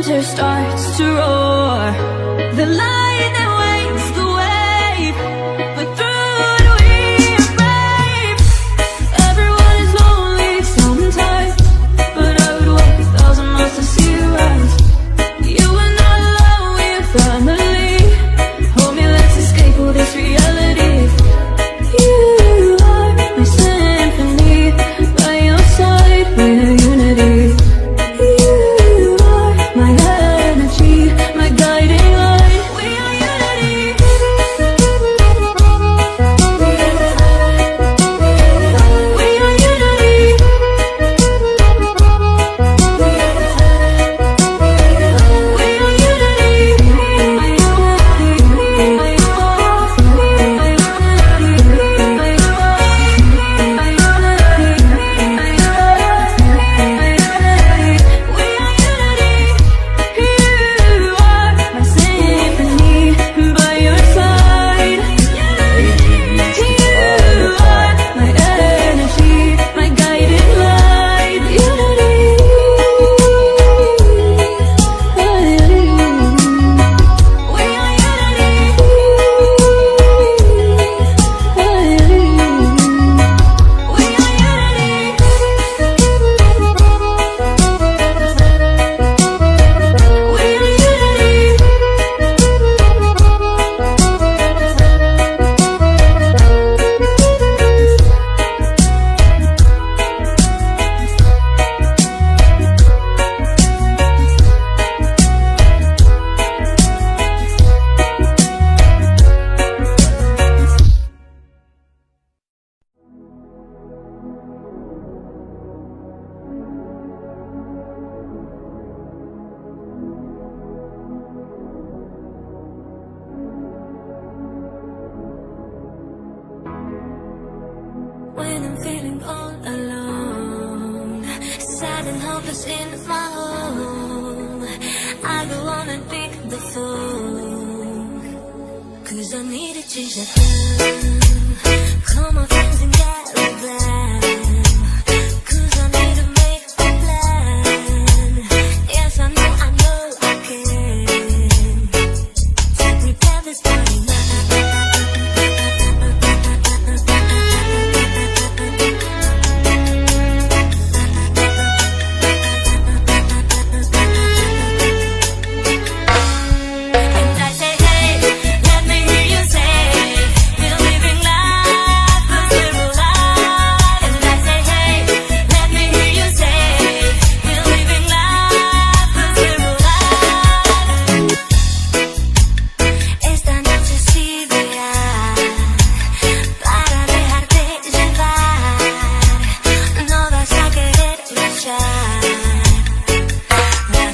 thunder starts to roar, the light that wakes the wave, but through it we're brave. Everyone is lonely sometimes, but I would walk 1,000 miles to see you rise. You are not alone, we're family. Hold me, let's escape all this reality. You are my symphony, by your side we're unity. You are my energy, my guiding light. We are unity. We are unity. When I'm feeling all alone, sad and hopeless in my home, I go on and pick the phone, 'cause I need a change of plan. Call my friends and get a plan, 'cause I need to make a plan. Yes, I know I can, to prepare this party now.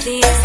The